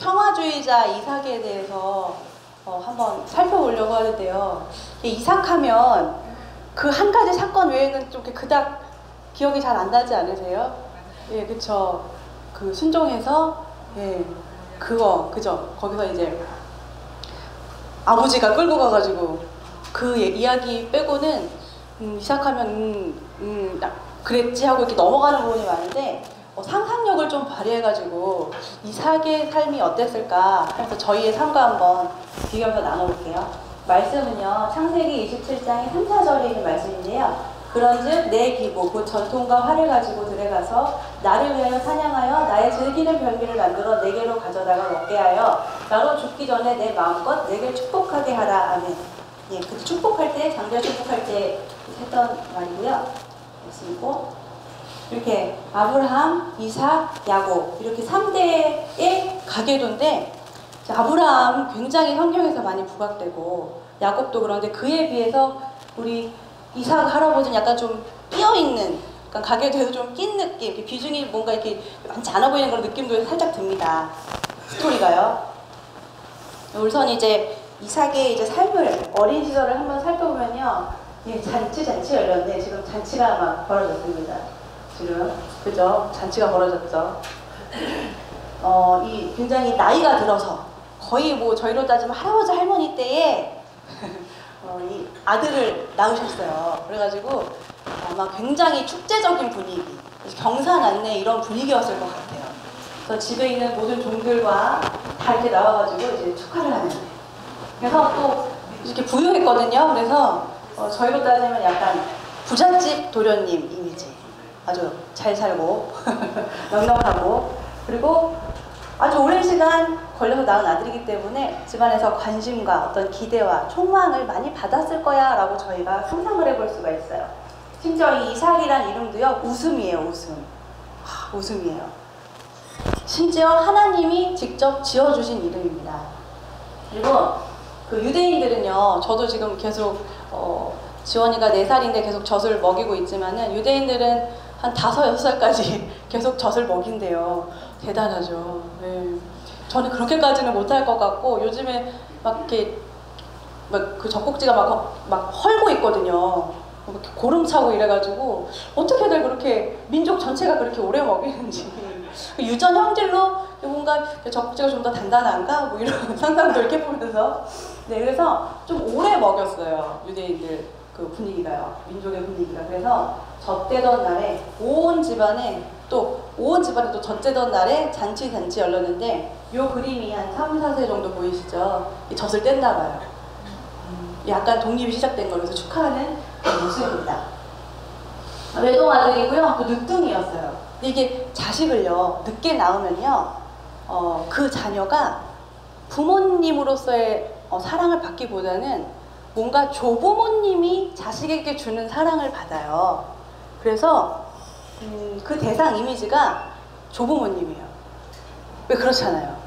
평화주의자 이삭에 대해서 한번 살펴보려고 하는데요. 이삭하면 그 한 가지 사건 외에는 좀 그닥 기억이 잘 안 나지 않으세요? 예, 그쵸. 그 순종해서, 예, 그죠. 거기서 이제 아버지가 끌고 가가지고 그 이야기 빼고는 이삭하면 그랬지 하고 이렇게 넘어가는 부분이 많은데 상상력을 좀 발휘해가지고 이삭의 삶이 어땠을까 하면서 저희의 삶과 한번 비교해서 나눠볼게요. 말씀은요, 창세기 27장의 3, 4절에 있는 말씀인데요. 그런즉 내 기고 곧 전통과 활을 가지고 들어가서 나를 위하여 사냥하여 나의 즐기는 별미를 만들어 내게로 가져다가 먹게 하여 나로 죽기 전에 내 마음껏 내게 축복하게 하라. 아멘. 예, 그 축복할 때, 장자 축복할 때 했던 말이고요. 그리고 이렇게 아브라함, 이삭, 야곱 이렇게 3대의 가계도인데 아브라함 굉장히 성경에서 많이 부각되고 야곱도 그런데 그에 비해서 우리 이삭 할아버지는 약간 좀 끼어있는, 약간 가게도에서 좀 낀 느낌, 이렇게 비중이 뭔가 이렇게 많지 않아 보이는 그런 느낌도 살짝 듭니다. 스토리가요. 우선 이제 이삭의 이제 삶을, 어린 시절을 한번 살펴보면요. 예, 잔치 열렸는데 지금 잔치가 막 벌어졌습니다. 지금, 그죠? 잔치가 벌어졌죠. 이 굉장히 나이가 들어서 거의 뭐 저희로 따지면 할아버지 할머니 때에 이 아들을 낳으셨어요. 그래가지고 아마 굉장히 축제적인 분위기, 경산 안내 이런 분위기였을 것 같아요. 그래서 집에 있는 모든 종들과 다 이렇게 나와가지고 이제 축하를 하는. 그래서 또 이렇게 부유했거든요. 그래서 저희로 따지면 약간 부잣집 도련님 이미지. 아주 잘 살고 넉넉하고, 그리고 아주 오랜 시간 걸려서 낳은 아들이기 때문에 집안에서 관심과 어떤 기대와 촉망을 많이 받았을 거야 라고 저희가 상상을 해볼 수가 있어요. 심지어 이 이삭이란 이름도요, 웃음이에요. 웃음이에요. 심지어 하나님이 직접 지어주신 이름입니다. 그리고 그 유대인들은요, 저도 지금 계속 지원이가 4살인데 계속 젖을 먹이고 있지만은 유대인들은 한 5, 6살까지 계속 젖을 먹인대요. 대단하죠. 네. 저는 그렇게까지는 못할 것 같고, 요즘에 막 이렇게 막 그 젖꼭지가 막 헐고 있거든요. 이렇게 고름 차고 이래가지고 어떻게들 그렇게 민족 전체가 그렇게 오래 먹이는지, 유전 형질로 뭔가 젖꼭지가 좀 더 단단한가 뭐 이런 상상도 이렇게 보면서, 네, 그래서 좀 오래 먹였어요. 유대인들 그 분위기가요, 민족의 분위기가. 그래서 젖대던 날에 온 집안에 또 젖대던 날에 잔치 열렸는데, 요 그림이 한 3, 4세 정도 보이시죠? 이 젖을 뗐나 봐요. 약간 독립이 시작된 거라서 축하하는 모습입니다. 외동아들이고요, 또 늦둥이였어요. 이게 자식을요, 늦게 낳으면요, 그 자녀가 부모님으로서의 사랑을 받기보다는 뭔가 조부모님이 자식에게 주는 사랑을 받아요. 그래서 그 대상 이미지가 조부모님이에요. 왜 그렇잖아요.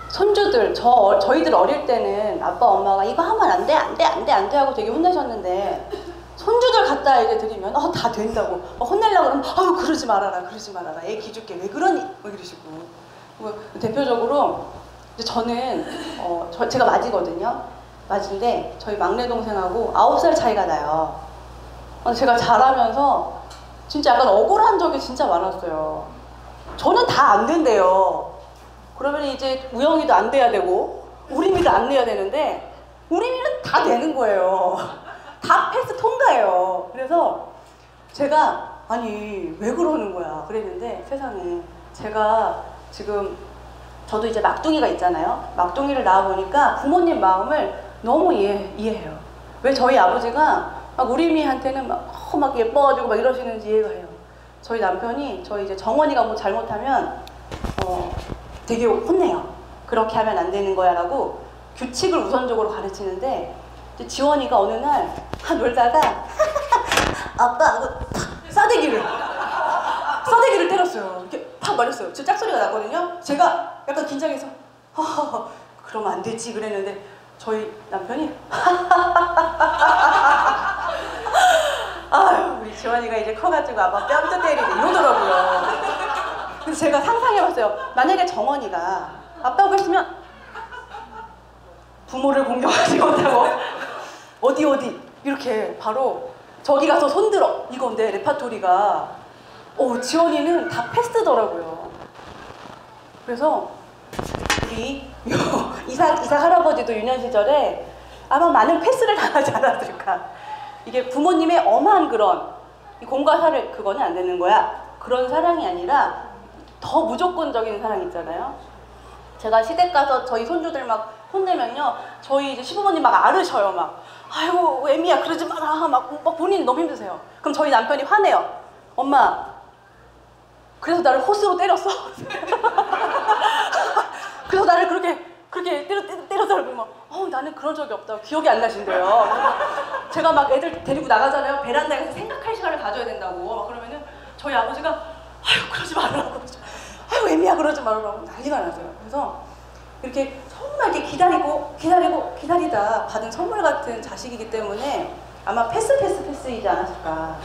손주들, 저희들 어릴 때는 아빠 엄마가 이거 하면 안 돼 하고 되게 혼내셨는데, 손주들 갖다 이제 드리면 다 된다고 혼내려고 그러면 아유 그러지 말아라 애 기죽게 왜 그러니 뭐 이러시고. 대표적으로 이제 저는 제가 맞이거든요. 맞인데 저희 막내 동생하고 9살 차이가 나요. 제가 자라면서 진짜 약간 억울한 적이 진짜 많았어요. 저는 다 안 된대요. 그러면 이제 우영이도 안 돼야 되고 우림이도 안 내야 되는데 우림이는 다 되는 거예요. 다 패스 통과해요. 그래서 제가 아니 왜 그러는 거야 그랬는데, 세상에 제가 지금 저도 이제 막둥이가 있잖아요. 막둥이를 낳아보니까 부모님 마음을 너무 이해해요. 왜 저희 아버지가 막 우림이한테는 막 예뻐가지고 막 이러시는지 이해가 해요. 저희 남편이 저희 이제 정원이가 뭐 잘못하면 되게 혼내요. 그렇게 하면 안 되는 거야 라고 규칙을 우선적으로 가르치는데, 지원이가 어느 날 놀다가 아빠 하고 싸대기를 때렸어요. 이렇게 팍 맞았어요. 저 짝소리가 났거든요. 제가 약간 긴장해서 그러면 안 되지 그랬는데, 저희 남편이 아유 우리 지원이가 이제 커가지고 아빠 뺨도 때리고 이러더라고요. 그래서 제가 상상해봤어요. 만약에 정원이가 아빠가 그랬으면 부모를 공경하지 못하고 어디 이렇게 바로 저기 가서 손들어 이건데 레파토리가 지원이는 다 패스더라고요. 그래서 우리 이사 할아버지도 유년 시절에 아마 많은 패스를 당하지 않았을까. 이게 부모님의 엄한 그런 공과 사를 그거는 안 되는 거야 그런 사랑이 아니라 더 무조건적인 사랑 있잖아요. 제가 시댁 가서 저희 손주들 막 혼내면요, 저희 이제 시부모님 막 앓으셔요. 막 아이고 애미야 그러지 마라 막 본인이 너무 힘드세요. 그럼 저희 남편이 화내요. 엄마 그래서 나를 호스로 때렸어? 그래서 나를 그렇게 때려서 막 나는 그런 적이 없다고 기억이 안 나신대요. 제가 막 애들 데리고 나가잖아요. 베란다에서 생각할 시간을 가져야 된다고. 막 그러면은 저희 아버지가 아유 그러지 말라고, 아유 애미야 그러지 말라고 난리가 나세요. 그래서 이렇게 정말 이렇게 기다리다 받은 선물 같은 자식이기 때문에 아마 패스이지 않았을까.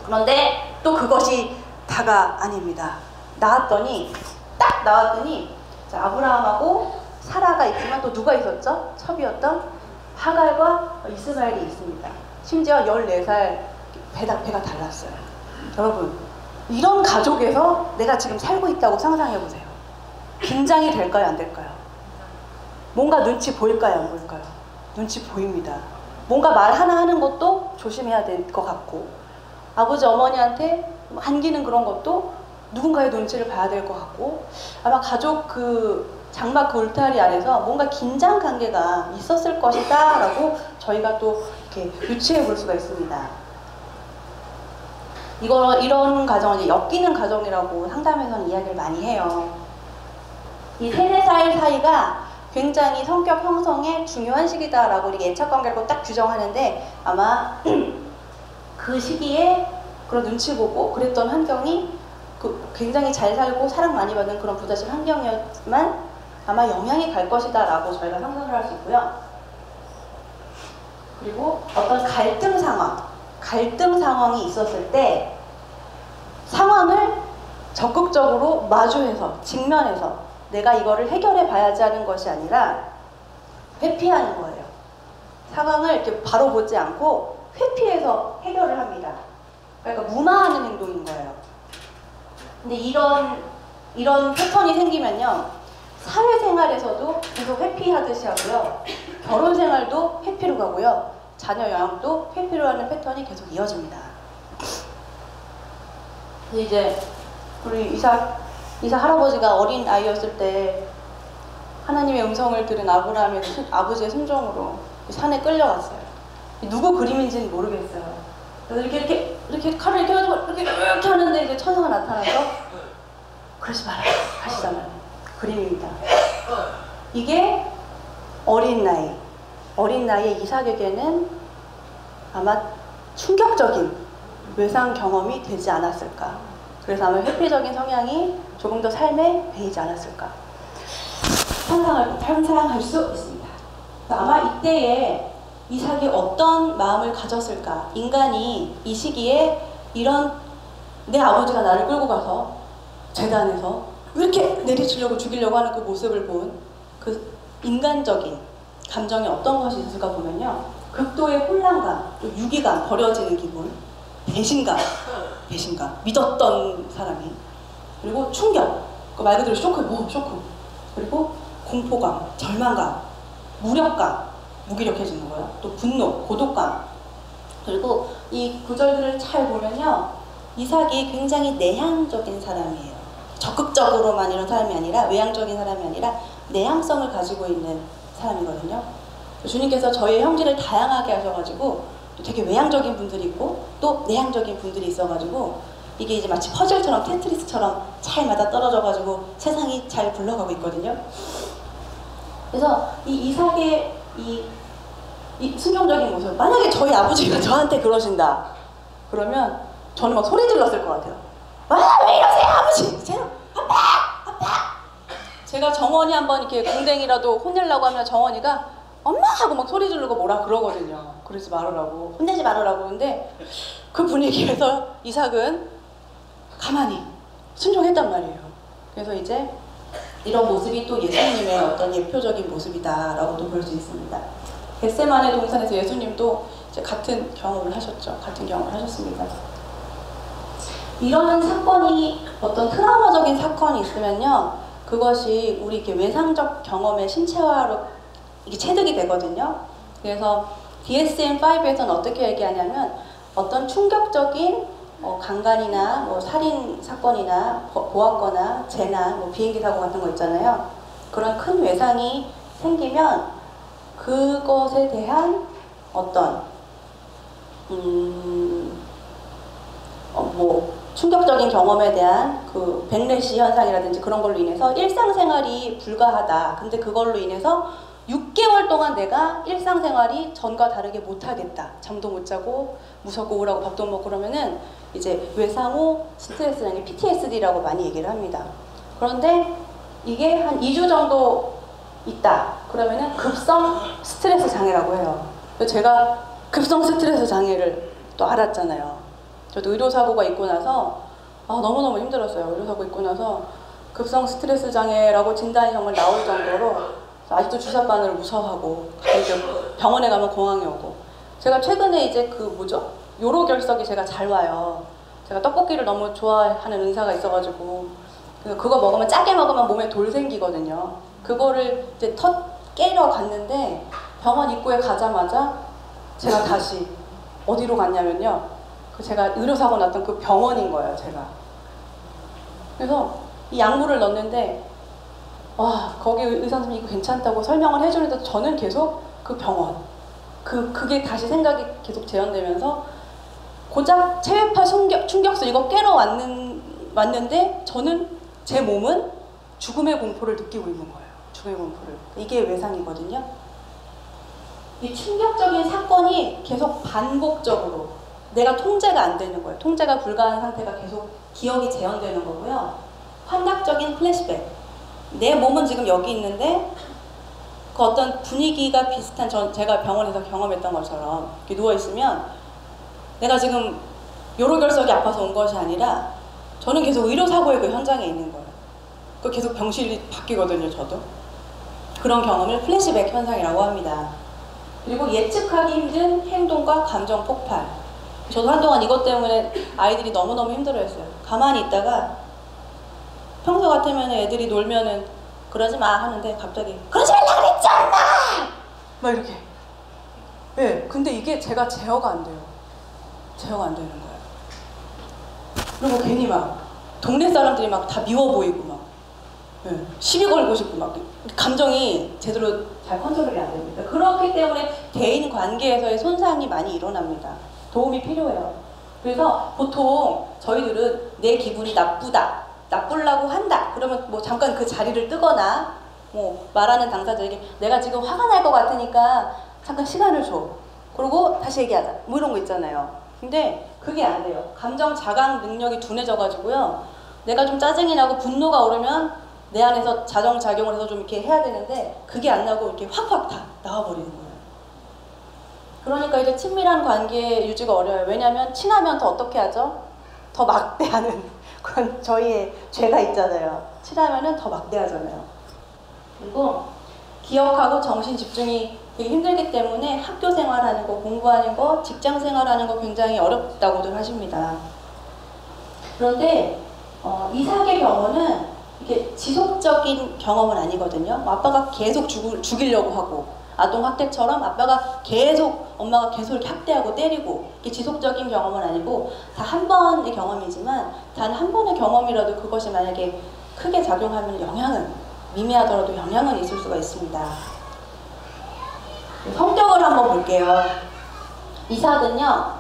그런데 또 그것이 다가 아닙니다. 딱 나왔더니 자, 아브라함하고 사라가 있지만 또 누가 있었죠? 첩이었던 하갈과 이스마엘이 있습니다. 심지어 14살 배가 달랐어요. 여러분, 이런 가족에서 내가 지금 살고 있다고 상상해보세요. 긴장이 될까요? 안 될까요? 뭔가 눈치 보일까요? 안 보일까요? 눈치 보입니다. 뭔가 말 하나 하는 것도 조심해야 될 것 같고, 아버지 어머니한테 안기는 그런 것도 누군가의 눈치를 봐야 될 것 같고, 아마 가족 장막 울타리 안에서 뭔가 긴장 관계가 있었을 것이다 라고 저희가 또 이렇게 유추해 볼 수가 있습니다. 이런 가정은 이제 엮이는 가정이라고 상담에서는 이야기를 많이 해요. 이 3-4살 사이가 굉장히 성격 형성에 중요한 시기다라고 이렇게 애착관계로 딱 규정하는데, 아마 그 시기에 그런 눈치 보고 그랬던 환경이 굉장히 잘 살고 사랑 많이 받는 그런 부잣집 환경이었지만 아마 영향이 갈 것이다 라고 저희가 상상을 할 수 있고요. 그리고 어떤 갈등 상황이 있었을 때 상황을 적극적으로 마주해서 직면해서 내가 이거를 해결해 봐야지 하는 것이 아니라 회피하는 거예요. 상황을 이렇게 바로 보지 않고 회피해서 해결을 합니다. 그러니까 무마하는 행동인 거예요. 근데 이런 패턴이 생기면요, 사회생활에서도 계속 회피하듯이 하고요, 결혼생활도 회피로 가고요, 자녀 양육도 회피로 하는 패턴이 계속 이어집니다. 이제 우리 이삭 할아버지가 어린 아이였을 때 하나님의 음성을 들은 아브라함의 아버지의 순종으로 산에 끌려갔어요. 누구 그림인지는 모르겠어요. 그래서 이렇게 칼을 이렇게 가지고 이렇게 하는데 이제 천사가 나타나서 그러지 마라 하시잖아요. 그림입니다. 이게 어린 나이에 이삭에게는 아마 충격적인 외상 경험이 되지 않았을까. 그래서 아마 회피적인 성향이 조금 더 삶에 배이지 않았을까 상상할 수 있습니다. 아마 이때에 이삭이 어떤 마음을 가졌을까. 인간이 이 시기에 이런 내 아버지가 나를 끌고 가서 재단에서 이렇게 내리치려고 죽이려고 하는 그 모습을 본 그 인간적인 감정이 어떤 것이 있을까 보면요, 극도의 혼란감, 또 유기감, 버려지는 기분, 배신감, 믿었던 사람이, 그리고 충격, 말 그대로 쇼크, 그리고 공포감, 절망감, 무기력해지는 거예요. 또 분노, 고독감. 그리고 이 구절들을 잘 보면요, 이삭이 굉장히 내향적인 사람이에요. 적극적으로만 이런 사람이 아니라, 외향적인 사람이 아니라 내향성을 가지고 있는 사람이거든요. 주님께서 저희의 형질을 다양하게 하셔가지고 되게 외향적인 분들이 있고 또 내향적인 분들이 있어가지고 이게 이제 마치 퍼즐처럼, 테트리스처럼 잘 맞아 떨어져가지고 세상이 잘 굴러가고 있거든요. 그래서 이 이삭의 이 순종적인 모습, 만약에 저희 아버지가 저한테 그러신다 그러면 저는 막 소리 질렀을 것 같아요. 왜 이러세요 아버지, 아빠. 제가 정원이 한번 이렇게 궁뎅이라도 혼내려고 하면 정원이가 엄마 하고 막 소리 지르고 뭐라 그러거든요. 그러지 말으라고, 혼내지 말으라고. 근데 그 분위기에서 이삭은 가만히 순종했단 말이에요. 그래서 이제 이런 모습이 또 예수님의 어떤 예표적인 모습이다라고도 볼 수 있습니다. 겟세마네 동산에서 예수님도 이제 같은 경험을 하셨죠. 같은 경험을 하셨습니다. 이런 사건이 어떤 트라우마적인 사건이 있으면요, 그것이 우리 이렇게 외상적 경험의 신체화로 이게 체득이 되거든요. 그래서 DSM-5에서는 어떻게 얘기하냐면 어떤 충격적인 강간이나 뭐 살인 사건이나 보았거나 재난, 뭐 비행기 사고 같은 거 있잖아요. 그런 큰 외상이 생기면 그것에 대한 어떤 뭐 충격적인 경험에 대한 그 백래시 현상이라든지 그런 걸로 인해서 일상생활이 불가하다. 근데 그걸로 인해서 6개월 동안 내가 일상생활이 전과 다르게 못하겠다. 잠도 못 자고 무섭고 우울하고 밥도 못 먹고 그러면은 이제 외상후 스트레스라는 게 PTSD라고 많이 얘기를 합니다. 그런데 이게 한 2주 정도 있다. 그러면은 급성 스트레스 장애라고 해요. 제가 급성 스트레스 장애를 또 알았잖아요. 저도 의료사고가 있고 나서 너무너무 힘들었어요. 의료사고 있고 나서 급성 스트레스 장애라고 진단이 정말 나올 정도로 아직도 주사바늘을 무서워하고 병원에 가면 공황이 오고, 제가 최근에 이제 그 뭐죠? 요로결석이 제가 잘 와요. 제가 떡볶이를 너무 좋아하는 은사가 있어가지고 그거 먹으면 짜게 먹으면 몸에 돌 생기거든요. 그거를 이제 깨러 갔는데 병원 입구에 가자마자 제가 다시 어디로 갔냐면요, 제가 의료사고 났던 그 병원인 거예요, 제가. 그래서 이 약물을 넣었는데 거기 의사 선생님이 이거 괜찮다고 설명을 해주는데 저는 계속 그 병원, 그게 다시 생각이 계속 재현되면서 고작 체외파 충격수 이거 깨러 왔는데 저는 제 몸은 죽음의 공포를 느끼고 있는 거예요. 죽음의 공포를. 이게 외상이거든요. 이 충격적인 사건이 계속 반복적으로 내가 통제가 안 되는 거예요. 통제가 불가한 상태가 계속 기억이 재현되는 거고요. 환각적인 플래시백. 내 몸은 지금 여기 있는데 그 어떤 분위기가 비슷한 제가 병원에서 경험했던 것처럼 이렇게 누워있으면 내가 지금 요로결석이 아파서 온 것이 아니라 저는 계속 의료사고의 그 현장에 있는 거예요. 그 계속 병실이 바뀌거든요, 저도. 그런 경험을 플래시백 현상이라고 합니다. 그리고 예측하기 힘든 행동과 감정 폭발. 저도 한동안 이것 때문에 아이들이 너무너무 힘들어했어요. 가만히 있다가 평소 같으면 애들이 놀면은 그러지 마 하는데 갑자기 그러지 말라 그랬잖아! 막 이렇게. 네, 근데 이게 제가 제어가 안 돼요. 제어가 안 되는 거예요. 그리고 괜히 막 동네 사람들이 막 다 미워 보이고 막 시비 걸고 싶고 막 감정이 제대로 잘 컨트롤이 안 됩니다. 그렇기 때문에 대인 관계에서의 손상이 많이 일어납니다. 도움이 필요해요. 그래서 보통 저희들은 내 기분이 나쁘려고 한다. 그러면 뭐 잠깐 그 자리를 뜨거나 뭐 말하는 당사자에게 내가 지금 화가 날 것 같으니까 잠깐 시간을 줘. 그리고 다시 얘기하자. 뭐 이런 거 있잖아요. 근데 그게 안 돼요. 감정 자각 능력이 둔해져가지고요. 내가 좀 짜증이 나고 분노가 오르면 내 안에서 자정작용을 해서 좀 이렇게 해야 되는데 그게 안 나고 이렇게 확확 다 나와버리는 거예요. 그러니까 이제 친밀한 관계 유지가 어려워요. 왜냐하면 친하면 더 어떻게 하죠? 더 막대하는 그런 저희의 죄가 있잖아요. 친하면은 더 막대하잖아요. 그리고 기억하고 정신 집중이 되게 힘들기 때문에 학교 생활하는 거, 공부하는 거, 직장 생활하는 거 굉장히 어렵다고들 하십니다. 그런데 이 사기의 경우는 이게 지속적인 경험은 아니거든요. 아빠가 계속 죽이려고 하고 아동학대처럼 아빠가 계속 엄마가 계속 이렇게 학대하고 때리고 이게 지속적인 경험은 아니고 다 한 번의 경험이지만 단 한 번의 경험이라도 그것이 만약에 크게 작용하면 영향은 미미하더라도 영향은 있을 수가 있습니다. 성격을 한번 볼게요. 이삭은요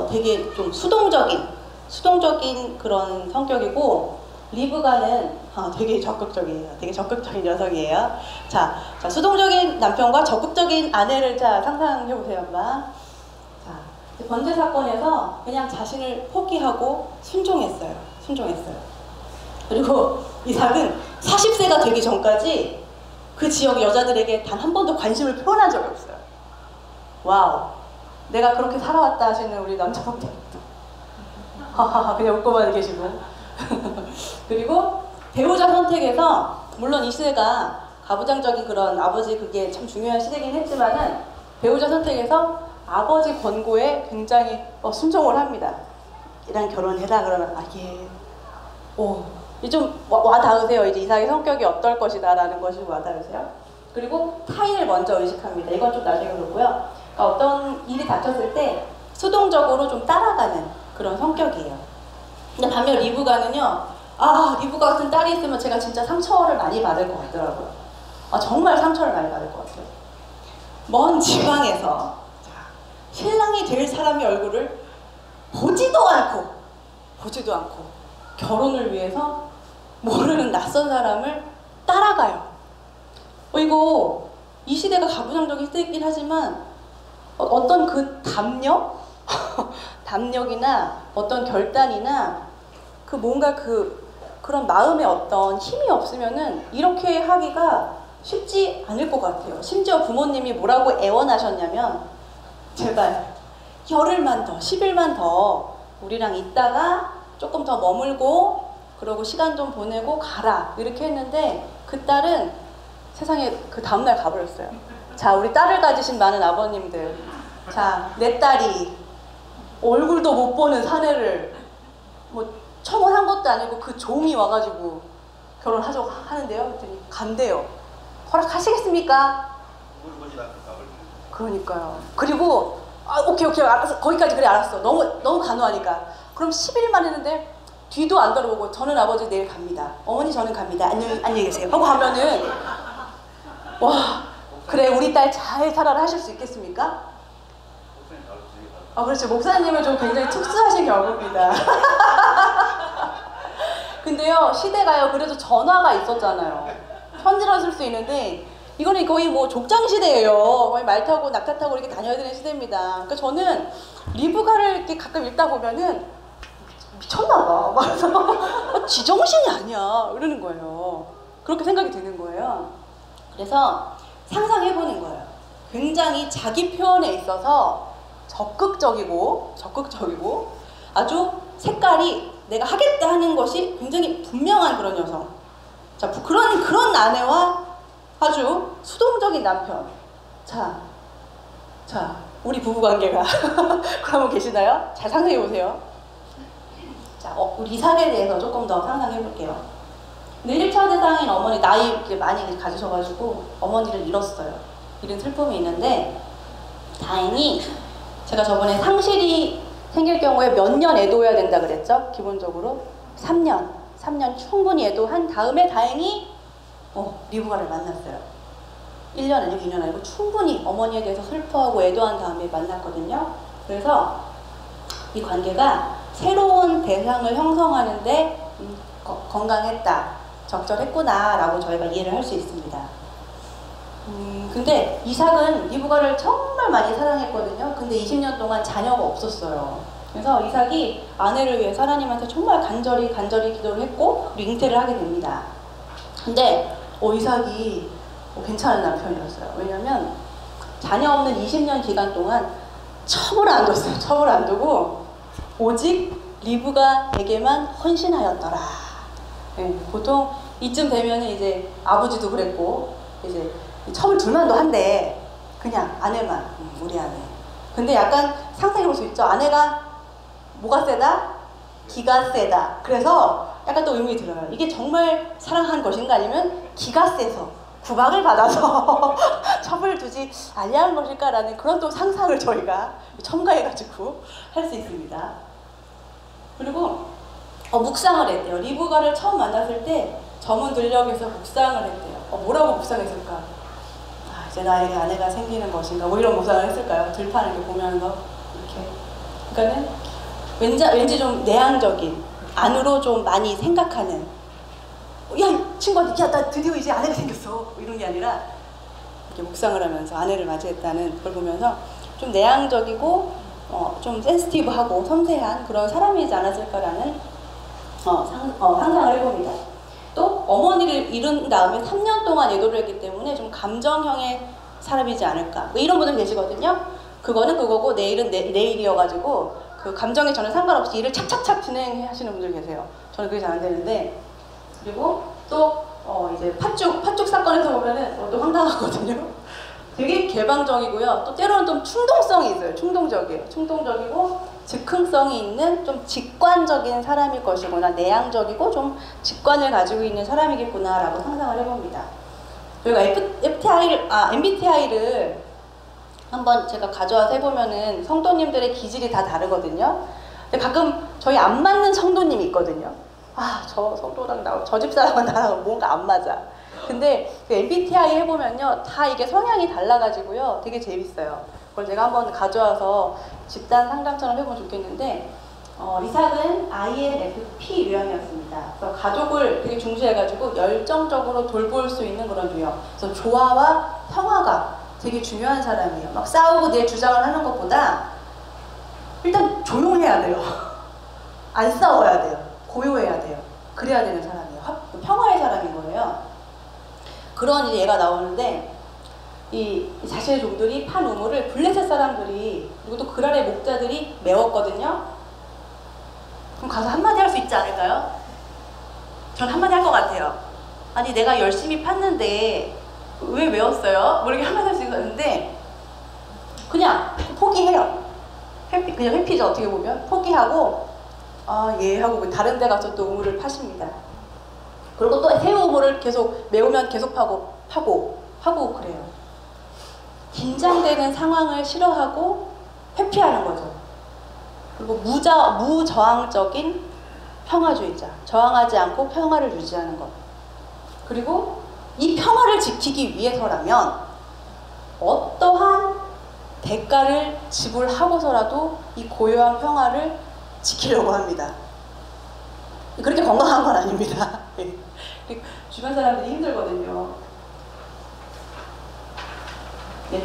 되게 좀 수동적인 그런 성격이고 리브가는 되게 적극적이에요. 되게 적극적인 녀석이에요. 자, 수동적인 남편과 적극적인 아내를 상상해보세요, 엄마. 자, 번제 사건에서 그냥 자신을 포기하고 순종했어요. 그리고 이삭은 40세가 되기 전까지 그 지역 여자들에게 단 한 번도 관심을 표현한 적이 없어요. 와우. 내가 그렇게 살아왔다 하시는 우리 남자분들도 하하하 그냥 웃고만 계시고 그리고 배우자 선택에서 물론 이 시대가 가부장적인 그런 아버지 그게 참 중요한 시대긴 했지만은 배우자 선택에서 아버지 권고에 굉장히 순종을 합니다. 이랑 결혼해라 그러면 예. 이 좀 와닿으세요. 이제 이삭의 성격이 어떨 것이다라는 것이 와닿으세요. 그리고 타인을 먼저 의식합니다. 이건 좀 나중에 그렇고요. 그러니까 어떤 일이 닥쳤을 때 수동적으로 좀 따라가는 그런 성격이에요. 근데 반면 리브가는요. 리브가 같은 딸이 있으면 제가 진짜 상처를 많이 받을 것 같더라고요. 정말 상처를 많이 받을 것 같아요. 먼 지방에서 신랑이 될 사람의 얼굴을 보지도 않고 결혼을 위해서 모르는 낯선 사람을 따라가요. 이거 이 시대가 가부장적인 시대이긴 하지만 어떤 그 담력이나 어떤 결단이나 그 뭔가 그런 마음에 어떤 힘이 없으면은 이렇게 하기가 쉽지 않을 것 같아요. 심지어 부모님이 뭐라고 애원하셨냐면 제발 열흘만 더, 10일만 더 우리랑 있다가 조금 더 머물고 그러고 시간 좀 보내고 가라 이렇게 했는데 그 딸은 세상에 그 다음날 가버렸어요. 자, 우리 딸을 가지신 많은 아버님들, 자, 내 딸이 얼굴도 못 보는 사내를 뭐 청혼한 것도 아니고 그 종이 와가지고 결혼하자고 하는데요. 그랬더니 간대요. 허락하시겠습니까? 그러니까요. 그리고 오케이 알았어. 거기까지 그래 알았어. 너무 간호하니까. 그럼 10일만 했는데 뒤도 안 돌아보고 저는 아버지 내일 갑니다. 어머니 저는 갑니다. 안녕히 계세요. 하고 가면은 와 그래 우리 딸 잘 살아라 하실 수 있겠습니까? 그렇죠. 목사님은 좀 굉장히 특수하신 경우입니다. 근데요 시대가요 그래도 전화가 있었잖아요. 편지를 쓸 수 있는데 이거는 거의 뭐 족장 시대예요. 거의 말 타고 낙타 타고 이렇게 다녀야 되는 시대입니다. 그러니까 저는 리브가를 이렇게 가끔 읽다 보면은 미쳤나봐. 그래서 지정신이 아니야 이러는 거예요. 그렇게 생각이 드는 거예요. 그래서 상상해보는 거예요. 굉장히 자기 표현에 있어서 적극적이고 아주 색깔이 내가 하겠다 하는 것이 굉장히 분명한 그런 여성. 자, 그런 아내와 아주 수동적인 남편. 자, 우리 부부관계가 그러면 계시나요? 잘 상상해보세요. 자, 우리 이삭에 대해서 조금 더 상상해볼게요. 근데 1차 대상인 어머니 나이 이제 많이 가지셔가지고 어머니를 잃었어요. 잃은 슬픔이 있는데 다행히 제가 저번에 상실이 생길 경우에 몇 년 애도해야 된다 그랬죠? 기본적으로 3년 충분히 애도한 다음에 다행히 리브가를 만났어요. 1년 아니고 2년 아니고 충분히 어머니에 대해서 슬퍼하고 애도한 다음에 만났거든요. 그래서 이 관계가 새로운 대상을 형성하는데 건강했다, 적절했구나 라고 저희가 이해를 할 수 있습니다. 근데 이삭은 리브가를 정말 많이 사랑했거든요. 근데 20년 동안 자녀가 없었어요. 그래서 이삭이 아내를 위해 하나님한테 정말 간절히 기도를 했고 잉태를 하게 됩니다. 근데 이삭이 괜찮은 남편이었어요. 왜냐면 자녀 없는 20년 기간 동안 첩을 안 뒀어요. 첩을 안 두고 오직 리브가에게만 헌신하였더라. 네, 보통 이쯤 되면은 이제 아버지도 그랬고 이제 첩을 둘만도 한데 그냥 아내만 우리 아내. 근데 약간 상상해볼 수 있죠. 아내가 뭐가 세다? 기가 세다. 그래서 약간 또 의문이 들어요. 이게 정말 사랑한 것인가 아니면 기가 세서 구박을 받아서 첩을 두지 아니한 것일까라는 그런 또 상상을 저희가 첨가해가지고 할 수 있습니다. 그리고 묵상을 했대요. 리브가를 처음 만났을 때 점은 들녘에서 묵상을 했대요. 뭐라고 묵상했을까? 이제 나에게 아내가 생기는 것인가? 뭐 이런 묵상을 했을까요? 들판을 이렇게 보면서 이렇게. 그러니까는 왠지 좀 내향적인, 안으로 좀 많이 생각하는. 야, 친구한테, 나 드디어 이제 아내가 생겼어. 뭐 이런 게 아니라 이렇게 묵상을 하면서 아내를 맞이했다는 걸 보면서 좀 내향적이고 좀 센시티브하고 섬세한 그런 사람이지 않았을까라는 상상을 해봅니다. 또 어머니를 잃은 다음에 3년 동안 애도를 했기 때문에 좀 감정형의 사람이지 않을까 뭐 이런 분들 계시거든요. 그거는 그거고 내일은 내일이어가지고 그 감정에 저는 상관없이 일을 착착착 진행하시는 분들 계세요. 저는 그게 잘 안 되는데. 그리고 또 이제 팥죽 사건에서 보면은 또 황당하거든요. 되게 개방적이고요. 또 때로는 좀 충동성이 있어요. 충동적이에요. 충동적이고 즉흥성이 있는 좀 직관적인 사람일 것이구나. 내향적이고 좀 직관을 가지고 있는 사람이겠구나라고 상상을 해봅니다. 저희가 MBTI를 한번 제가 가져와서 해보면은 성도님들의 기질이 다 다르거든요. 근데 가끔 저희 안 맞는 성도님이 있거든요. 아, 저 성도랑 저 집사람은 나랑 뭔가 안 맞아. 근데 그 MBTI 해보면요, 다 이게 성향이 달라가지고요, 되게 재밌어요. 그걸 제가 한번 가져와서 집단 상담처럼 해보면 좋겠는데, 이삭은 INFP 유형이었습니다. 그래서 가족을 되게 중시해가지고 열정적으로 돌볼 수 있는 그런 유형. 그래서 조화와 평화가 되게 중요한 사람이에요. 막 싸우고 내 주장을 하는 것보다 일단 조용해야 돼요. 안 싸워야 돼요. 고요해야 돼요. 그래야 되는 사람이에요. 평화의 사람인 거예요. 그런 이제 얘가 나오는데, 이 자신의 종들이 판 우물을 블레셋 사람들이, 그리고 또 그 아래 목자들이 메웠거든요. 그럼 가서 한마디 할 수 있지 않을까요? 전 한마디 할 것 같아요. 아니, 내가 열심히 팠는데 왜 메웠어요? 뭐 이렇게 한마디 할 수 있었는데, 그냥 포기해요. 그냥 회피죠. 어떻게 보면 포기하고, 아, 예 하고 다른 데 가서 또 우물을 파십니다. 그리고 또 새 우물을 계속 메우면 계속 파고 그래요. 긴장되는 상황을 싫어하고 회피하는 거죠. 그리고 무저항적인 평화주의자. 저항하지 않고 평화를 유지하는 것. 그리고 이 평화를 지키기 위해서라면 어떠한 대가를 지불하고서라도 이 고요한 평화를 지키려고 합니다. 그렇게 건강한 건 아닙니다. 주변 사람들이 힘들거든요.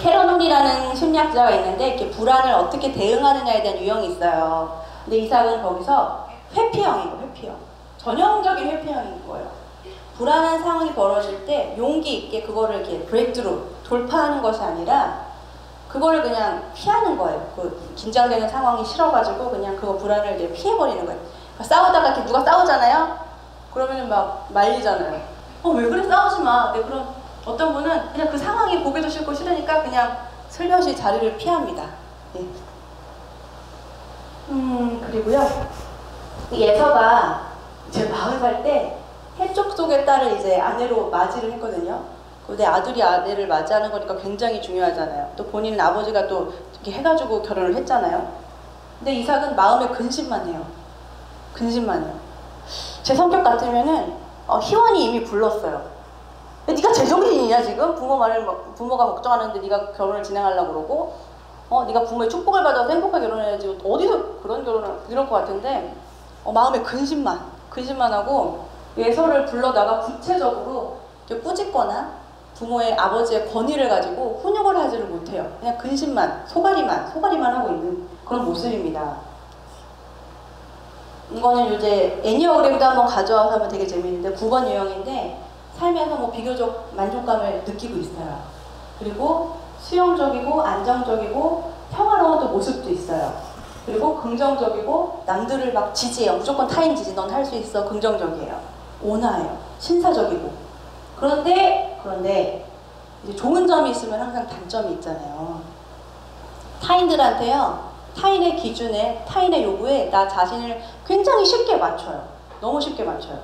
캐런 홀이라는 심리학자가 있는데, 이렇게 불안을 어떻게 대응하느냐에 대한 유형이 있어요. 근데 이삭은 거기서 회피형이고, 회피형. 전형적인 회피형인 거예요. 불안한 상황이 벌어질 때 용기 있게 그거를 이렇게 브레이크로 돌파하는 것이 아니라 그거를 그냥 피하는 거예요. 그 긴장되는 상황이 싫어가지고 그냥 그거 불안을 이제 피해버리는 거예요. 그러니까 싸우다가 이렇게 누가 싸우잖아요? 그러면은 막 말리잖아요. 왜 그래? 싸우지 마. 근데 그럼 어떤 분은 그냥 그 상황이 보기도 싫고 싫으니까 그냥 슬며시 자리를 피합니다. 예. 그리고요. 예서가 이제 40살 때 해쪽 속의 딸을 이제 아내로 맞이를 했거든요. 근데 아들이 아내를 맞이하는 거니까 굉장히 중요하잖아요. 또 본인은 아버지가 또 이렇게 해가지고 결혼을 했잖아요. 근데 이삭은 마음에 근심만 해요. 근심만 해요. 제 성격 같으면은 희원이 이미 불렀어요. 네가 제정신이냐 지금? 부모가 걱정하는데 네가 결혼을 진행하려고 그러고, 네가 부모의 축복을 받아서 행복하게 결혼해야지 어디서 그런 결혼을 이럴 것 같은데, 마음에 근심만 하고 예서를 불러다가 구체적으로 이렇게 꾸짖거나 부모의 아버지의 권위를 가지고 훈육을 하지를 못해요. 그냥 근심만, 소가리만 하고 있는 그런 모습입니다. 이거는 이제 애니어그램도 한번 가져와서 하면 되게 재밌는데 9번 유형인데, 삶에서 뭐 비교적 만족감을 느끼고 있어요. 그리고 수용적이고 안정적이고 평화로운 또 모습도 있어요. 그리고 긍정적이고 남들을 막 지지해요. 무조건 타인 지지, 넌 할 수 있어. 긍정적이에요. 온화해요. 신사적이고. 그런데 이제 좋은 점이 있으면 항상 단점이 있잖아요. 타인들한테요, 타인의 기준에, 타인의 요구에 나 자신을 굉장히 쉽게 맞춰요. 너무 쉽게 맞춰요.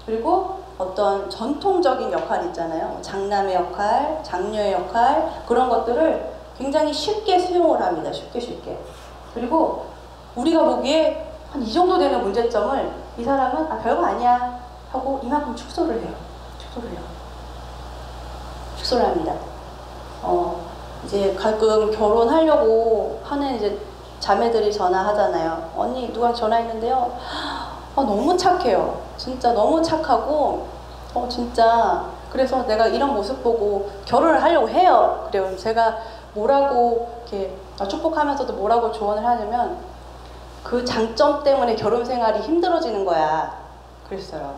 그리고 어떤 전통적인 역할 있잖아요. 장남의 역할, 장녀의 역할, 그런 것들을 굉장히 쉽게 수용을 합니다. 쉽게. 그리고 우리가 보기에 한 이 정도 되는 문제점을 이 사람은 별거 아니야 하고 이만큼 축소를 해요. 축소를 합니다. 이제 가끔 결혼하려고 하는 이제 자매들이 전화하잖아요. 언니 누가 전화했는데요. 너무 착해요. 진짜 너무 착하고 진짜 그래서 내가 이런 모습 보고 결혼을 하려고 해요. 그래요. 제가 뭐라고 이렇게 축복하면서도 뭐라고 조언을 하냐면, 그 장점 때문에 결혼 생활이 힘들어지는 거야. 그랬어요.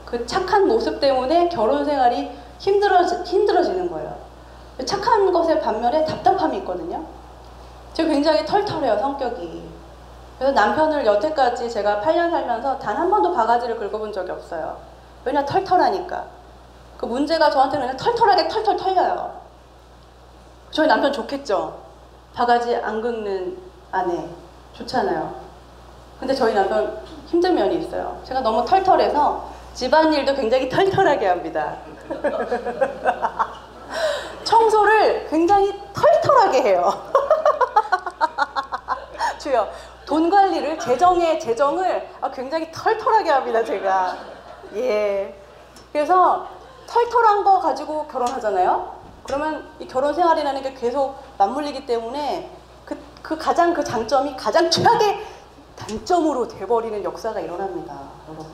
그 착한 모습 때문에 결혼 생활이 힘들어지는 거예요. 착한 것의 반면에 답답함이 있거든요. 제가 굉장히 털털해요, 성격이. 그래서 남편을 여태까지 제가 8년 살면서 단 한 번도 바가지를 긁어본 적이 없어요. 왜냐, 털털하니까. 그 문제가 저한테는 그냥 털털하게 털털 털려요. 저희 남편 좋겠죠? 바가지 안 긁는 아내. 좋잖아요. 근데 저희 남편 힘든 면이 있어요. 제가 너무 털털해서 집안일도 굉장히 털털하게 합니다. 청소를 굉장히 털털하게 해요. 주요. 돈 관리를, 재정을 굉장히 털털하게 합니다, 제가. 예. 그래서 털털한 거 가지고 결혼하잖아요? 그러면 이 결혼 생활이라는 게 계속 맞물리기 때문에 그 장점이 가장 최악의 단점으로 돼버리는 역사가 일어납니다, 여러분.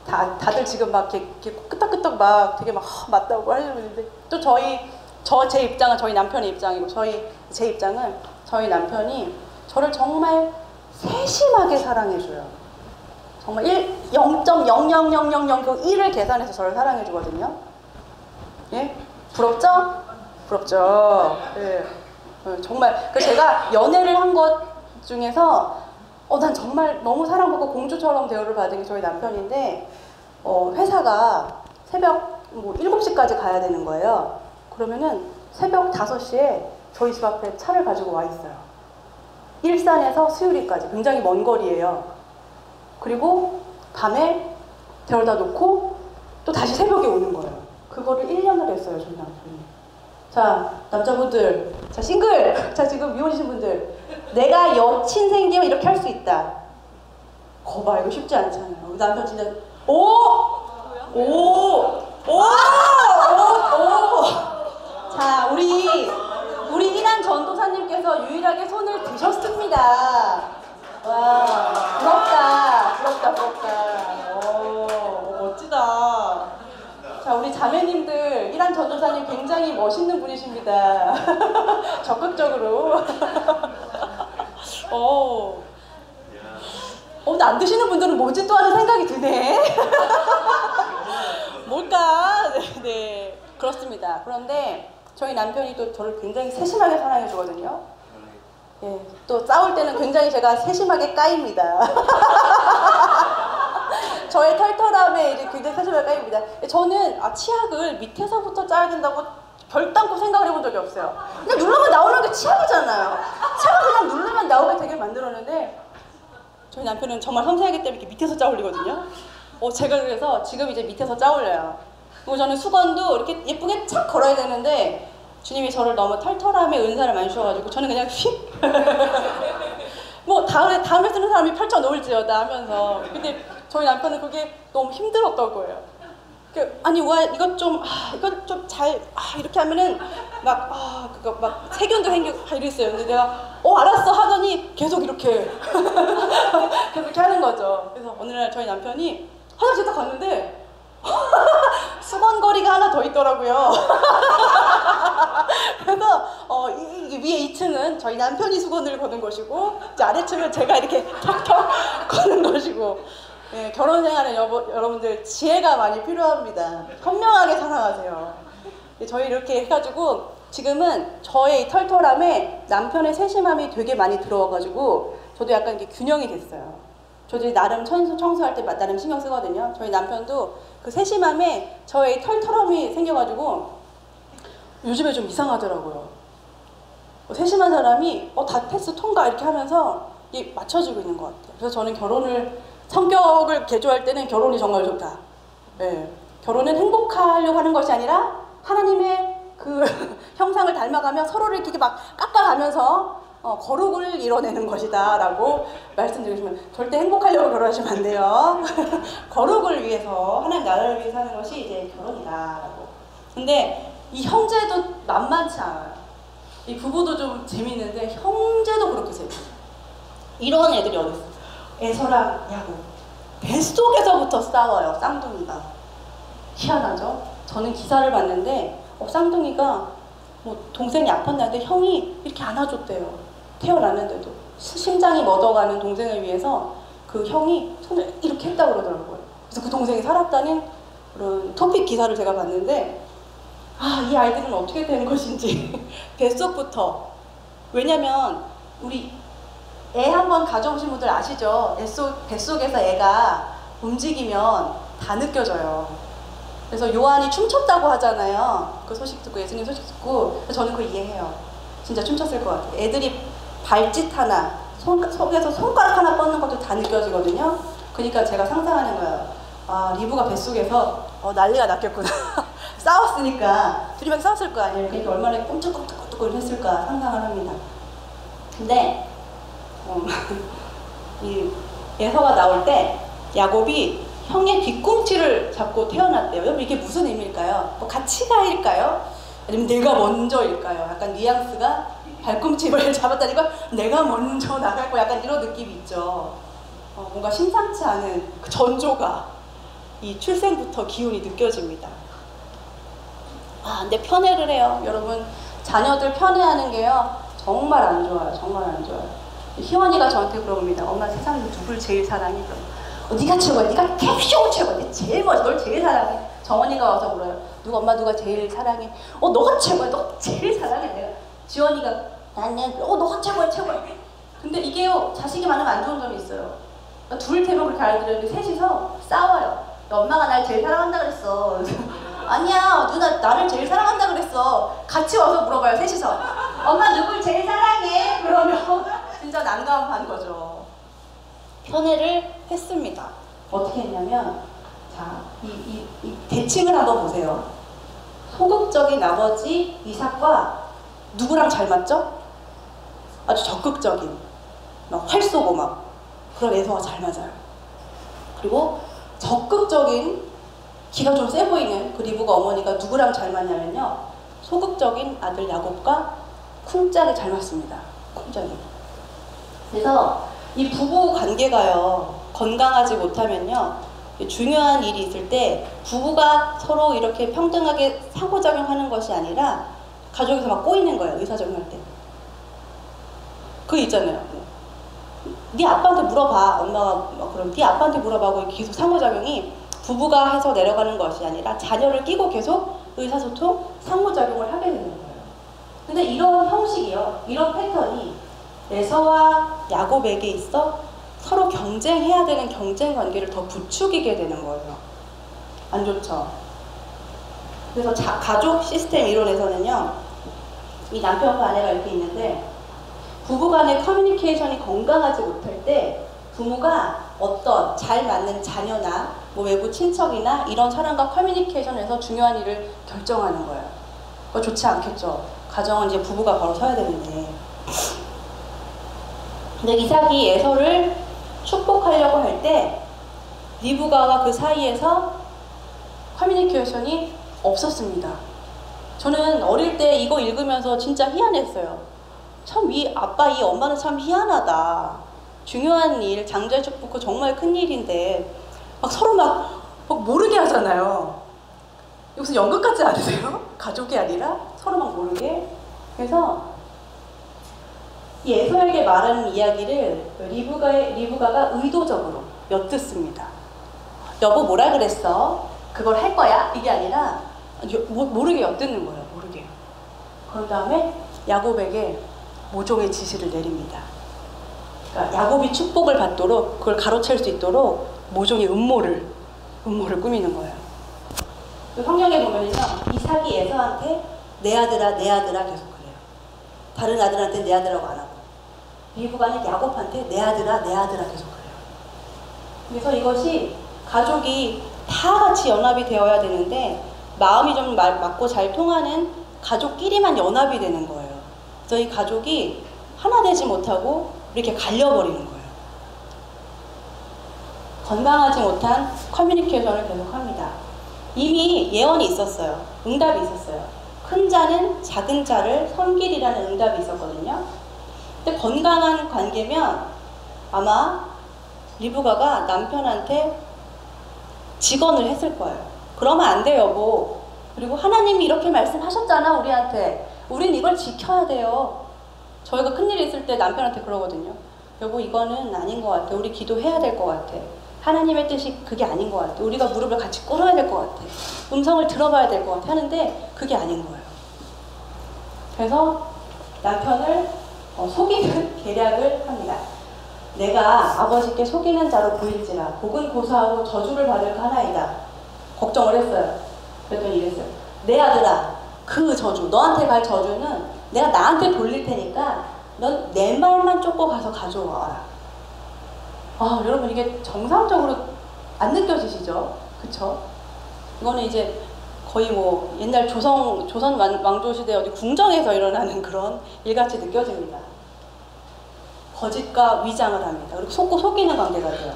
다들 지금 막 이렇게 끄떡끄떡 막 되게 막 맞다고 하시는데, 또 제 입장은 저희 남편의 입장이고, 제 입장은 저희 남편이 저를 정말 세심하게 사랑해줘요. 정말 0.00000 그 1을 계산해서 저를 사랑해주거든요. 예? 부럽죠? 부럽죠. 예. 정말. 그래서 제가 연애를 한 것 중에서 난 정말 너무 사랑받고 공주처럼 대우를 받은 게 저희 남편인데, 회사가 새벽 7시까지 가야 되는 거예요. 그러면은 새벽 5시에 저희 집 앞에 차를 가지고 와 있어요. 일산에서 수유리까지 굉장히 먼 거리예요. 그리고 밤에 데려다 놓고 또 다시 새벽에 오는 거예요. 그거를 1년을 했어요, 저희 남편이. 자, 남자분들, 자, 싱글, 자, 지금 미혼이신 분들, 내가 여친 생기면 이렇게 할 수 있다. 거봐, 이거 쉽지 않잖아요. 우리 남편 진짜, 자, 우리 이난 전도사님께서 유일하게 손을 드셨습니다. 와, 부럽다. 멋지다. 자, 우리 자매님들, 이란 전도사님 굉장히 멋있는 분이십니다. 적극적으로. 근데 안 드시는 분들은 뭐지 또 하는 생각이 드네. 뭘까? 네, 그렇습니다. 그런데 저희 남편이 또 저를 굉장히 세심하게 사랑해 주거든요. 예, 또 싸울 때는 굉장히 제가 세심하게 까입니다. 저의 털털함에 이제 굉장히 세심하게 까입니다. 저는 치약을 밑에서부터 짜야 된다고 결단코 생각을 해본 적이 없어요. 그냥 누르면 나오는 게 치약이잖아요. 치약을 그냥 누르면 나오게 되게 만들었는데, 저희 남편은 정말 섬세하기 때문에 이렇게 밑에서 짜 올리거든요. 제가 그래서 지금 이제 밑에서 짜 올려요. 그리고 저는 수건도 이렇게 예쁘게 착 걸어야 되는데, 주님이 저를 너무 털털함에 은사를 많이 주셔가지고 저는 그냥 휙 다음에 쓰는 사람이 펼쳐 놓을지어다 하면서. 근데 저희 남편은 그게 너무 힘들었던 거예요. 아니, 이것 좀 잘 이렇게 하면은 막 세균도 생기고 이랬어요. 근데 내가 알았어 하더니 계속 이렇게 계속 하는 거죠. 그래서 어느 날 저희 남편이 화장실 딱 갔는데 수건거리가 하나 더 있더라고요. 그래서 위에 2층은 저희 남편이 수건을 거는 것이고, 이제 아래층은 제가 이렇게 턱턱 거는 것이고. 네, 결혼 생활에 여러분들 지혜가 많이 필요합니다. 현명하게 살아가세요. 저희 이렇게 해가지고 지금은 저의 이 털털함에 남편의 세심함이 되게 많이 들어와가지고 저도 약간 이렇게 균형이 됐어요. 저도 나름 청소할 때 나름 신경 쓰거든요. 저희 남편도 그 세심함에 저의 털털함이 생겨가지고 요즘에 좀 이상하더라고요. 세심한 사람이 다 패스 통과 이렇게 하면서 이게 맞춰주고 있는 것 같아요. 그래서 저는 성격을 개조할 때는 결혼이 정말 좋다. 네. 결혼은 행복하려고 하는 것이 아니라 하나님의 그 형상을 닮아가며 서로를 이렇게 막 깎아가면서 거룩을 이뤄내는 것이다 라고 말씀드리시면, 절대 행복하려고 결혼하시면 안 돼요. 거룩을 위해서, 하나님 나라를 위해서 하는 것이 이제 결혼이다 라고. 근데 이 형제도 만만치 않아요. 이 부부도 좀 재밌는데 형제도 그렇게 재밌어요. 이런 애들이 어디 있어요? 애서랑 야구. 뱃속에서부터 싸워요, 쌍둥이가. 희한하죠? 저는 기사를 봤는데 쌍둥이가 동생이 아팠는데 형이 이렇게 안아줬대요. 태어났는데도. 심장이 멎어가는 동생을 위해서 그 형이 손을 이렇게 했다고 그러더라고요. 그래서 그 동생이 살았다는 그런 토픽 기사를 제가 봤는데, 이 아이들은 어떻게 되는 것인지. 뱃속부터. 왜냐면 우리 애 한 번 가져오신 분들 아시죠? 뱃속에서 애가 움직이면 다 느껴져요. 그래서 요한이 춤췄다고 하잖아요. 그 소식 듣고, 예수님 소식 듣고. 저는 그걸 이해해요. 진짜 춤췄을 것 같아요. 애들이 발짓 하나, 속에서 손가락 하나 뻗는 것도 다 느껴지거든요. 그러니까 제가 상상하는 거예요. 아, 리브가 뱃속에서 난리가 났겠구나. 싸웠으니까 둘이 싸웠을 거 아니에요. 그러니까 얼마나 꼼짝꼼짝꼼짝 했을까 상상을 합니다. 근데 이 에서가 나올 때 야곱이 형의 뒤꿈치를 잡고 태어났대요. 여러분 이게 무슨 의미일까요? 뭐 가치가일까요? 아니면 내가 먼저일까요? 약간 뉘앙스가 발꿈치를 잡았다니까 내가 먼저 나갈 거 약간 이런 느낌이 있죠. 뭔가 심상치 않은 그 전조가 이 출생부터 기운이 느껴집니다. 아, 근데 편애를 해요. 여러분 자녀들 편애하는 게요 정말 안 좋아요. 정말 안 좋아요. 희원이가 저한테 그럽니다. 엄마 세상에서 누굴 제일 사랑해? 네가 최고야. 네가 캡쇼 최고야. 네 제일 멋져. 널 제일 사랑해. 정원이가 와서 물어요. 엄마 누가 제일 사랑해? 너가 최고야. 너 제일 사랑해. 내가 지원이가 나는 너가 최고야 최고야. 근데 이게요 자식이 많으면 안 좋은 점이 있어요. 그러니까 둘 되면 그렇게 알아들었는데 셋이서 싸워요. 엄마가 날 제일 사랑한다 그랬어. 아니야 누나 나를 제일 사랑한다 그랬어. 같이 와서 물어봐요 셋이서. 엄마 누굴 제일 사랑해? 그러면 진짜 난감한 거죠. 편애를 했습니다. 어떻게 했냐면 자, 이 대칭을 한번 보세요. 소극적인 아버지 이삭과 누구랑 잘 맞죠? 아주 적극적인 막 활 쏘고 막 그런 에서가 잘 맞아요. 그리고 적극적인 기가 좀 세 보이는 그 리브가 어머니가 누구랑 잘 맞냐면요 소극적인 아들 야곱과 쿵짝이 잘 맞습니다. 쿵짝이. 그래서 이 부부 관계가요 건강하지 못하면요 중요한 일이 있을 때 부부가 서로 이렇게 평등하게 상호작용하는 것이 아니라 가족에서 막 꼬이는 거예요. 의사적용할 때. 그거 있잖아요. 네 아빠한테 물어봐. 엄마가 막 그럼 네 아빠한테 물어봐고 계속 상호작용이 부부가 해서 내려가는 것이 아니라 자녀를 끼고 계속 의사소통, 상호작용을 하게 되는 거예요. 근데 이런 형식이요. 이런 패턴이 에서와 야곱에게 있어 서로 경쟁해야 되는 경쟁 관계를 더 부추기게 되는 거예요. 안 좋죠? 그래서 가족 시스템 이론에서는요. 이 남편과 아내가 이렇게 있는데 부부간의 커뮤니케이션이 건강하지 못할 때 부모가 어떤 잘 맞는 자녀나 뭐 외부 친척이나 이런 사람과 커뮤니케이션에서 중요한 일을 결정하는 거예요. 그거 좋지 않겠죠. 가정은 이제 부부가 바로 서야 되는데. 근데 이삭이 에서를 축복하려고 할 때 리브가와 그 사이에서 커뮤니케이션이 없었습니다. 저는 어릴 때 이거 읽으면서 진짜 희한했어요. 참 이 아빠 이 엄마는 참 희한하다. 중요한 일, 장자의 축복 그 정말 큰 일인데 막 서로 막 모르게 하잖아요. 무슨 연극 같지 않으세요? 가족이 아니라 서로 막 모르게. 그래서 이 에서에게 말하는 이야기를 리브가가 의도적으로 엿듣습니다. 여보 뭐라 그랬어? 그걸 할 거야? 이게 아니라 모르게 엿듣는 거예요. 모르게. 그런 다음에 야곱에게 모종의 지시를 내립니다. 그러니까 야곱이 축복을 받도록 그걸 가로챌 수 있도록 모종의 음모를 꾸미는 거예요. 성경에 보면요 이삭이 에서한테 내 아들아 내 아들아 계속 그래요. 다른 아들한테 내 아들이라고 안 하고 리브가는 야곱한테 내 아들아 내 아들아 계속 그래요. 그래서 이것이 가족이 다 같이 연합이 되어야 되는데 마음이 좀 맞고 잘 통하는 가족끼리만 연합이 되는 거예요. 그래서 이 가족이 하나 되지 못하고 이렇게 갈려버리는 거예요. 건강하지 못한 커뮤니케이션을 계속합니다. 이미 예언이 있었어요. 응답이 있었어요. 큰 자는 작은 자를 섬기리라는 응답이 있었거든요. 근데 건강한 관계면 아마 리브가가 남편한테 직언을 했을 거예요. 그러면 안 돼요, 여보. 그리고 하나님이 이렇게 말씀하셨잖아, 우리한테. 우린 이걸 지켜야 돼요. 저희가 큰일이 있을 때 남편한테 그러거든요. 여보, 이거는 아닌 것 같아. 우리 기도해야 될 것 같아. 하나님의 뜻이 그게 아닌 것 같아. 우리가 무릎을 같이 꿇어야 될 것 같아. 음성을 들어봐야 될 것 같아. 하는데 그게 아닌 거예요. 그래서 남편을 속이는 계략을 합니다. 내가 아버지께 속이는 자로 보일지라 복은 고사하고 저주를 받을까 하나이다. 걱정을 했어요. 그랬더니 이랬어요. 내 아들아, 그 저주, 너한테 갈 저주는 내가 나한테 돌릴 테니까 넌 내 말만 쫓고 가서 가져와라. 아, 여러분 이게 정상적으로 안 느껴지시죠? 그쵸? 이거는 이제 거의 뭐 옛날 조선 왕조 시대 어디 궁정에서 일어나는 그런 일같이 느껴집니다. 거짓과 위장을 합니다. 그리고 속고 속이는 관계가 돼요.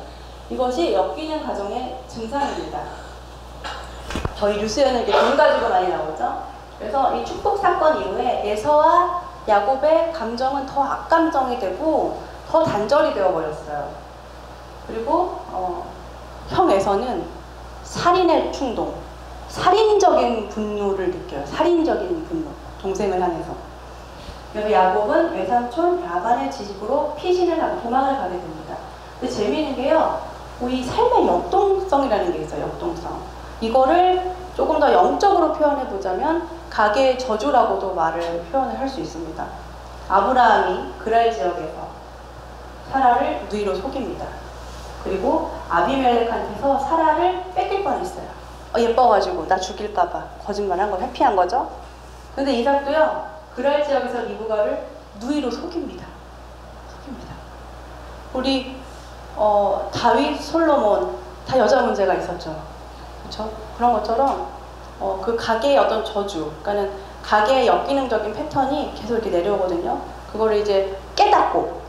이것이 엮이는 가정의 증상입니다. 저희 뉴스에는 이렇게 돈 가지고 많이 나오죠. 그래서 이 축복 사건 이후에 에서와 야곱의 감정은 더 악감정이 되고 더 단절이 되어 버렸어요. 그리고 형 에서는 살인의 충동, 살인적인 분노를 느껴요. 살인적인 분노, 동생을 향해서. 그래서 야곱은 외삼촌 라반의 지집으로 피신을 하고 도망을 가게 됩니다. 근데 재미있는 게요, 이 삶의 역동성이라는 게 있어요. 역동성. 이거를 조금 더 영적으로 표현해 보자면 가계의 저주라고도 표현을 할 수 있습니다. 아브라함이 그랄 지역에서 사라를 누이로 속입니다. 그리고 아비멜렉한테서 사라를 뺏길 뻔했어요. 예뻐가지고 나 죽일까봐 거짓말한 거, 회피한 거죠. 근데 이삭도요, 그랄 지역에서 리브가를 누이로 속입니다. 우리 다윗, 솔로몬 다 여자 문제가 있었죠. 그렇죠? 그런 것처럼 그 가계의 어떤 저주, 그러니까는 가계의 역기능적인 패턴이 계속 이렇게 내려오거든요. 그거를 이제 깨닫고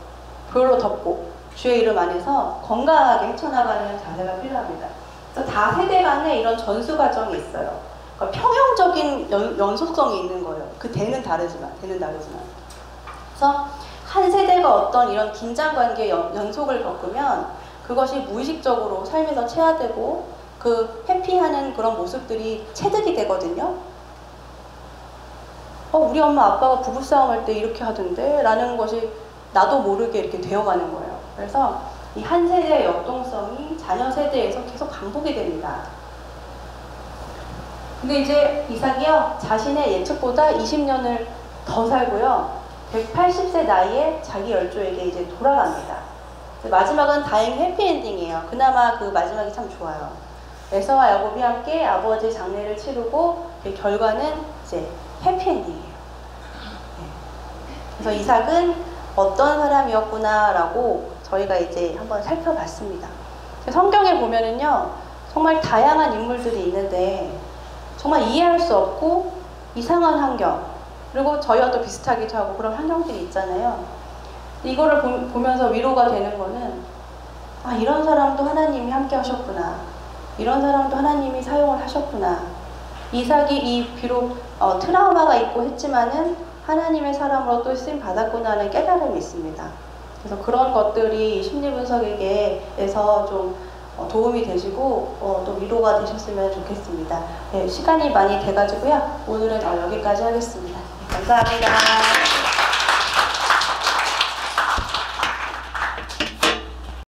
그걸로 덮고 주의 이름 안에서 건강하게 헤쳐나가는 자세가 필요합니다. 그래서 다 세대 간에 이런 전수 과정이 있어요. 그러니까 평형적인 연속성이 있는 거예요. 그 대는 다르지만. 그래서 한 세대가 어떤 이런 긴장 관계 연속을 겪으면 그것이 무의식적으로 삶에서 체화되고 그 회피하는 그런 모습들이 체득이 되거든요. 우리 엄마 아빠가 부부싸움 할 때 이렇게 하던데 라는 것이 나도 모르게 이렇게 되어가는 거예요. 그래서 이 한 세대의 역동성이 자녀 세대에서 계속 반복이 됩니다. 근데 이제 이삭이요, 자신의 예측보다 20년을 더 살고요, 180세 나이에 자기 열조에게 이제 돌아갑니다. 마지막은 다행히 해피엔딩이에요. 그나마 그 마지막이 참 좋아요. 에서와 야곱이 함께 아버지 장례를 치르고 그 결과는 이제 해피엔딩이에요. 그래서 이삭은 어떤 사람이었구나라고 저희가 이제 한번 살펴봤습니다. 성경에 보면은요, 정말 다양한 인물들이 있는데 정말 이해할 수 없고 이상한 환경, 그리고 저희와 또 비슷하기도 하고 그런 환경들이 있잖아요. 이거를 보면서 위로가 되는 거는, 아, 이런 사람도 하나님이 함께 하셨구나, 이런 사람도 하나님이 사용을 하셨구나, 이삭이 비록 트라우마가 있고 했지만은 하나님의 사람으로 또 쓰임 받았구나 하는 깨달음이 있습니다. 그래서 그런 것들이 심리분석에게서 좀 도움이 되시고 또 위로가 되셨으면 좋겠습니다. 네, 시간이 많이 돼가지고요, 오늘은 여기까지 하겠습니다. 감사합니다.